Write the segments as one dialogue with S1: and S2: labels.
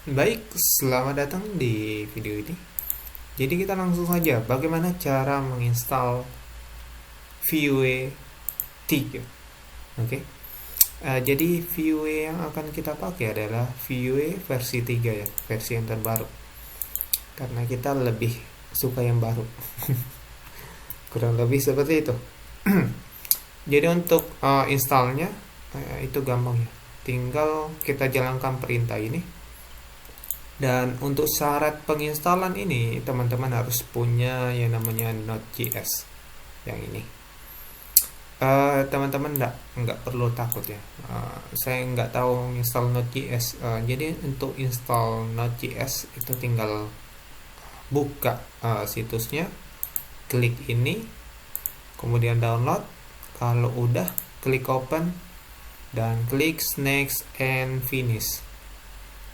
S1: Baik, selamat datang di video ini. Jadi kita langsung saja bagaimana cara menginstal Vue 3. Oke. Jadi Vue yang akan kita pakai adalah Vue versi 3 ya, versi yang terbaru. Karena kita lebih suka yang baru. Kurang lebih seperti itu. Jadi untuk installnya itu gampang ya. Tinggal kita jalankan perintah ini. Dan untuk syarat penginstalan ini, teman-teman harus punya yang namanya Node.js yang ini. Teman-teman nggak perlu takut ya. Saya nggak tahu install Node.js. Jadi untuk install Node.js itu tinggal buka situsnya, klik ini, kemudian download. Kalau udah, klik open dan klik next and finish.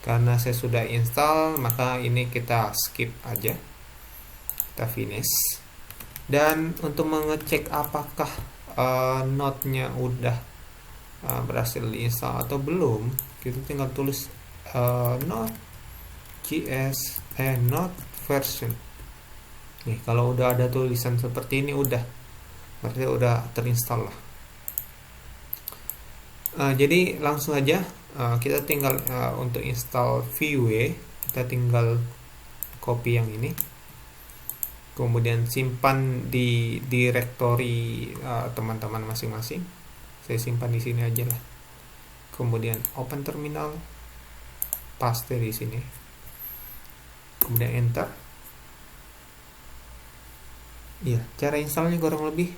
S1: Karena saya sudah install, maka ini kita skip aja, kita finish. Dan untuk mengecek apakah node-nya udah berhasil diinstal atau belum, kita tinggal tulis node.js node version. Nih, kalau udah ada tulisan seperti ini berarti udah terinstall lah. Jadi langsung aja kita tinggal untuk install Vue, kita tinggal copy yang ini, kemudian simpan di directory teman-teman masing-masing. Saya simpan di sini aja lah. Kemudian open terminal, paste di sini, kemudian enter. Ya, cara installnya kurang lebih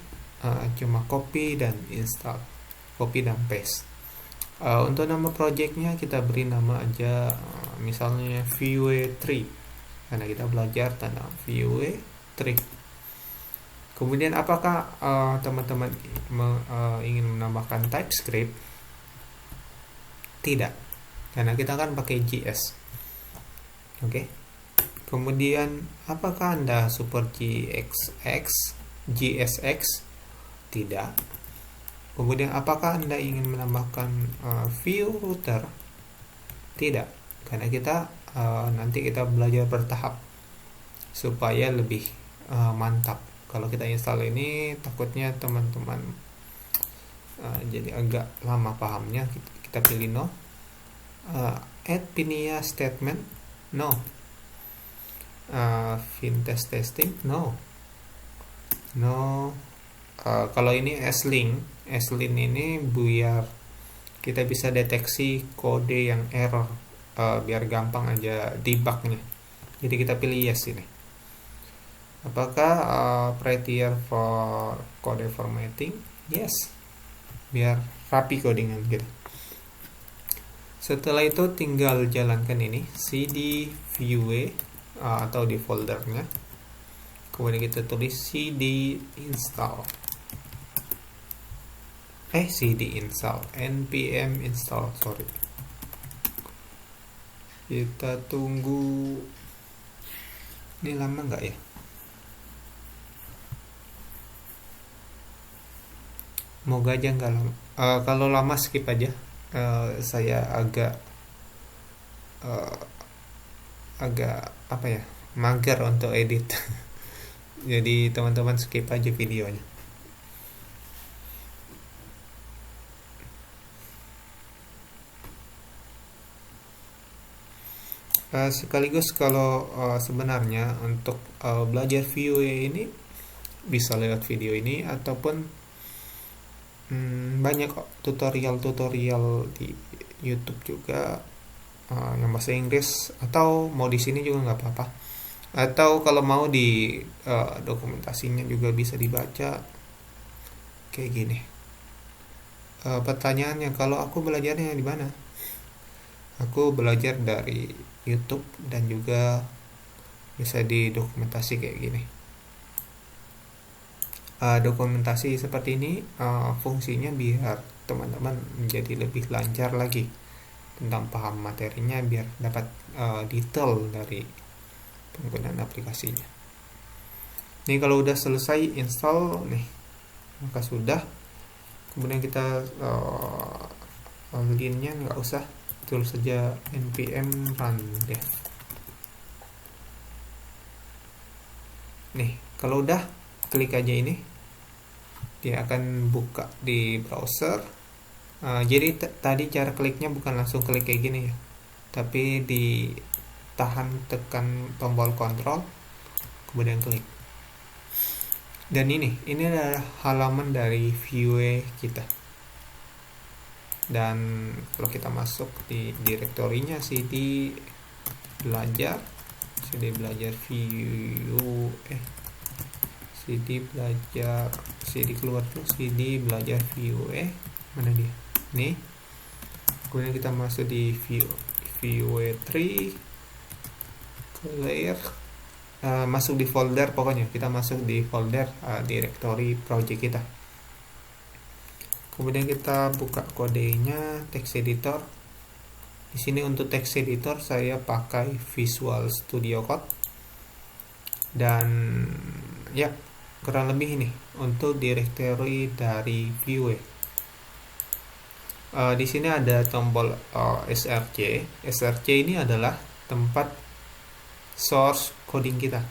S1: cuma copy dan install, copy dan paste. Untuk nama projectnya kita beri nama aja misalnya Vue 3 karena kita belajar tentang Vue 3. Kemudian apakah teman-teman ingin menambahkan TypeScript? Tidak, karena kita akan pakai JS. Oke. Kemudian apakah Anda support JSX? Tidak. Kemudian apakah Anda ingin menambahkan view router? Tidak, karena kita nanti kita belajar bertahap supaya lebih mantap. Kalau kita install ini takutnya teman-teman jadi agak lama pahamnya. Kita pilih no. Add pinia statement, no. Vintest testing, no. Kalau ini S-Link ini biar kita bisa deteksi kode yang error, biar gampang aja debugnya. Jadi kita pilih yes ini. Apakah prettier for code formatting? Yes, biar rapi codingan gitu. Setelah itu tinggal jalankan ini cd vue atau di foldernya, kemudian kita tulis cd install npm install, kita tunggu. Ini lama nggak ya? Moga aja nggak lama. Kalau lama skip aja. Saya agak apa ya, mager untuk edit. Jadi teman-teman skip aja videonya. Sekaligus kalau sebenarnya untuk belajar Vue ini bisa lewat video ini ataupun banyak tutorial di YouTube juga yang bahasa Inggris, atau mau di sini juga nggak apa-apa, atau kalau mau di dokumentasinya juga bisa dibaca kayak gini. Pertanyaannya, kalau aku belajarnya di mana? Aku belajar dari YouTube dan juga bisa di dokumentasi kayak gini. Dokumentasi seperti ini fungsinya biar teman-teman menjadi lebih lancar lagi tentang paham materinya, biar dapat detail dari penggunaan aplikasinya. Ini kalau udah selesai install nih, maka sudah. Kemudian kita linknya nggak usah, tulis saja npm run dev. Nih, kalau udah klik aja ini, dia akan buka di browser. Jadi tadi cara kliknya bukan langsung klik kayak gini ya, tapi ditahan, tekan tombol kontrol, kemudian klik. Dan ini adalah halaman dari Vue kita. Dan kalau kita masuk di direktorinya cd belajar Vue, cd keluar tuh, cd belajar Vue, mana dia? Nih. Kemudian kita masuk di Vue 3, clear, masuk di folder, pokoknya kita masuk di folder directory project kita. Kemudian kita buka kodenya, text editor. Di sini untuk text editor saya pakai Visual Studio Code. Dan ya, kurang lebih ini untuk directory dari Vue. Di sini ada tombol src. Src ini adalah tempat source coding kita.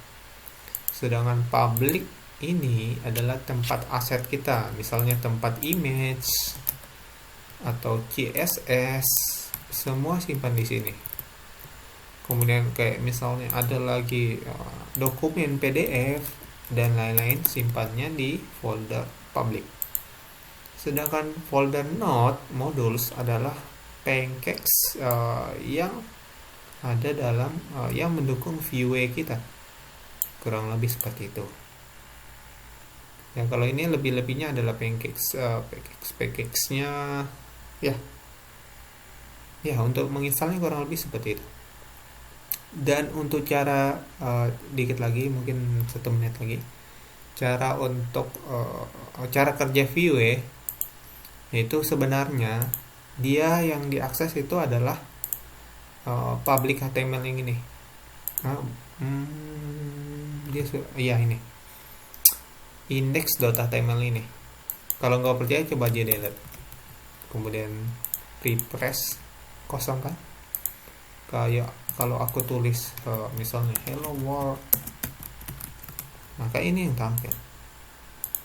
S1: Sedangkan public ini adalah tempat aset kita, misalnya tempat image atau CSS, semua simpan di sini. Kemudian kayak misalnya ada lagi dokumen PDF dan lain-lain, simpannya di folder public. Sedangkan folder node modules adalah pancakes yang ada dalam yang mendukung Vue kita, kurang lebih seperti itu. Ya, kalau ini lebih-lebihnya adalah pancakes-nya ya untuk menginstalnya kurang lebih seperti itu. Dan untuk cara dikit lagi, mungkin 1 menit lagi, cara untuk cara kerja Vue itu sebenarnya dia yang diakses itu adalah public HTML yang ini. Ini index.html ini. Kalau nggak percaya coba aja delete, kemudian refresh, kosong kan. Kayak kalau aku tulis misalnya hello world, maka ini yang tampil.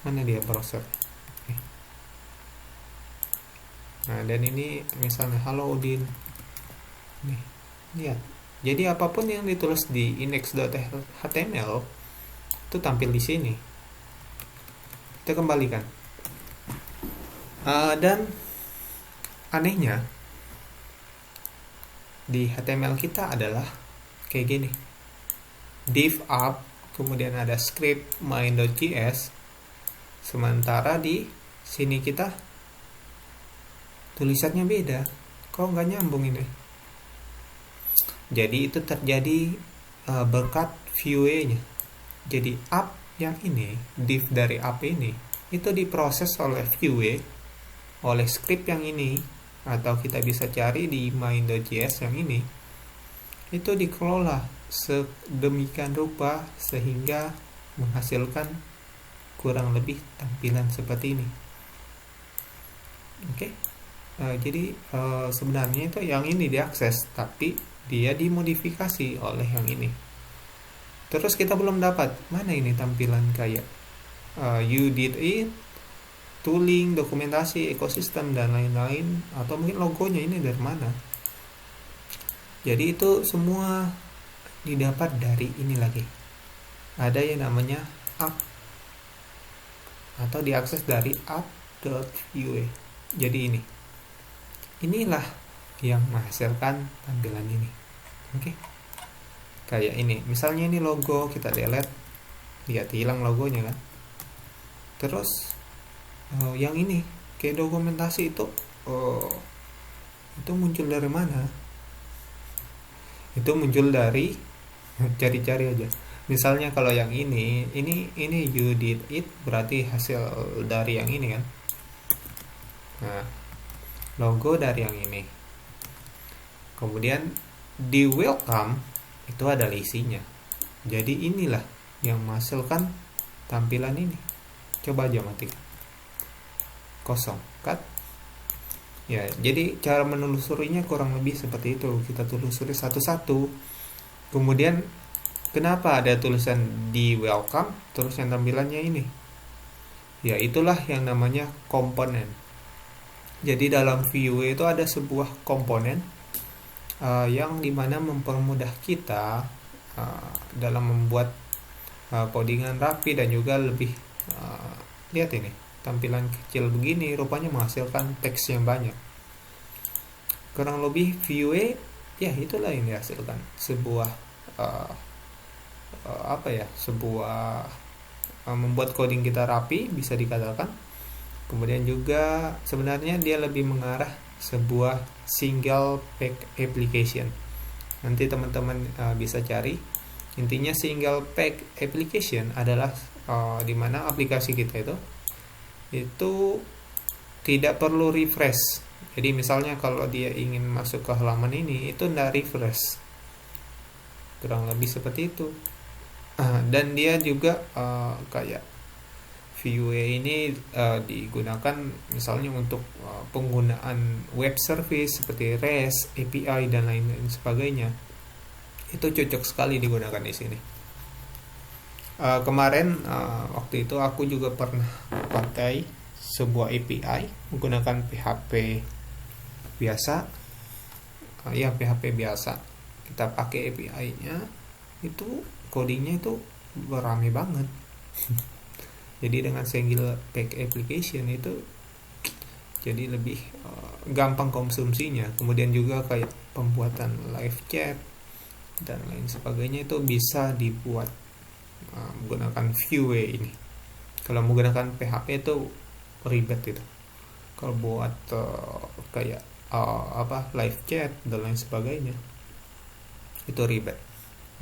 S1: Mana dia browser? Nah, dan ini misalnya hello Udin. Nih, lihat. Jadi apapun yang ditulis di index.html itu tampil di sini. Kita kembalikan. Dan anehnya di HTML kita adalah kayak gini, div up, kemudian ada script main.js, sementara di sini kita tulisannya beda. Kok nggak nyambung ini? Jadi itu terjadi berkat Vue-nya. Jadi up yang ini, div dari app ini, itu diproses oleh Vue, oleh script yang ini, atau kita bisa cari di main.js yang ini, itu dikelola sedemikian rupa sehingga menghasilkan kurang lebih tampilan seperti ini. Oke. Jadi sebenarnya itu yang ini diakses, tapi dia dimodifikasi oleh yang ini. Terus kita belum dapat mana ini tampilan kayak you did it, tooling, dokumentasi, ekosistem, dan lain-lain, atau mungkin logonya ini dari mana. Jadi itu semua didapat dari ini lagi. Ada yang namanya app, atau diakses dari app.vue. Jadi inilah yang menghasilkan tampilan ini. Oke. Kayak ini, misalnya ini logo, kita delete, lihat hilang logonya kan. Terus yang ini kayak dokumentasi itu muncul dari mana? Itu muncul dari cari-cari aja. Misalnya kalau yang ini you did it, berarti hasil dari yang ini kan. Nah, logo dari yang ini. Kemudian di welcome itu ada isinya. Jadi inilah yang menghasilkan tampilan ini. Coba aja matikan. Kosong, kan? Ya, jadi cara menelusurinya kurang lebih seperti itu. Kita telusuri satu-satu. Kemudian kenapa ada tulisan di welcome terus yang tampilannya ini? Ya, itulah yang namanya komponen. Jadi dalam Vue itu ada sebuah komponen yang dimana mempermudah kita dalam membuat codingan rapi dan juga lebih lihat ini tampilan kecil begini rupanya menghasilkan teks yang banyak. Kurang lebih Vue ya itulah yang dihasilkan sebuah uh, sebuah membuat coding kita rapi bisa dikatakan. Kemudian juga sebenarnya dia lebih mengarah sebuah single page application. Nanti teman-teman bisa cari. Intinya single page application adalah di mana aplikasi kita itu tidak perlu refresh. Jadi misalnya kalau dia ingin masuk ke halaman ini itu tidak refresh. Kurang lebih seperti itu. Dan dia juga kayak Vue ini digunakan misalnya untuk penggunaan web service seperti REST, API dan lain-lain sebagainya. Itu cocok sekali digunakan di sini. Kemarin waktu itu aku juga pernah pakai sebuah API menggunakan PHP biasa. Ya PHP biasa. Kita pakai API-nya itu codingnya itu rame banget. Jadi dengan single page application itu jadi lebih gampang konsumsinya. Kemudian juga kayak pembuatan live chat dan lain sebagainya itu bisa dibuat menggunakan Vue ini. Kalau menggunakan PHP itu ribet itu. Kalau buat kayak live chat dan lain sebagainya itu ribet.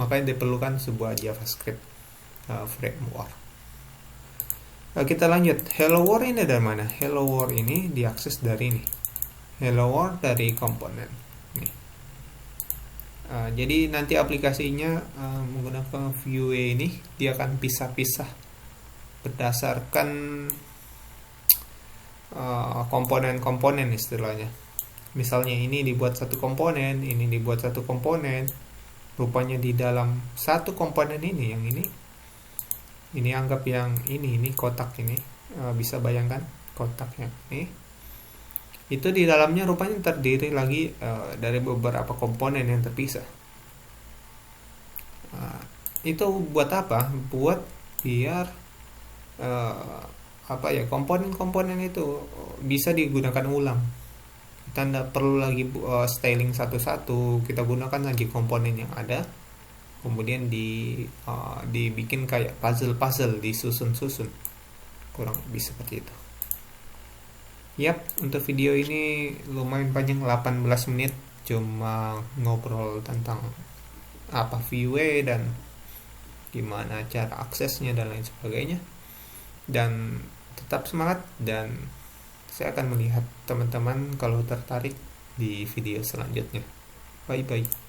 S1: Makanya diperlukan sebuah JavaScript framework. Kita lanjut. Hello World ini dari mana? Hello World ini diakses dari ini. Hello World dari komponen. Nih. Jadi nanti aplikasinya menggunakan Vue ini dia akan pisah-pisah berdasarkan komponen-komponen istilahnya. Misalnya ini dibuat satu komponen, ini dibuat satu komponen. Rupanya di dalam satu komponen ini yang ini anggap yang ini kotak ini bisa bayangkan kotaknya ini itu di dalamnya rupanya terdiri lagi dari beberapa komponen yang terpisah. Itu buat apa? Buat biar komponen-komponen itu bisa digunakan ulang. Kita tidak perlu lagi styling satu-satu, kita gunakan lagi komponen yang ada. Kemudian dibikin kayak puzzle disusun-susun, kurang lebih seperti itu. Yap, untuk video ini lumayan panjang 18 menit cuma ngobrol tentang apa Vue dan gimana cara aksesnya dan lain sebagainya. Dan tetap semangat dan saya akan melihat teman-teman kalau tertarik di video selanjutnya. Bye bye.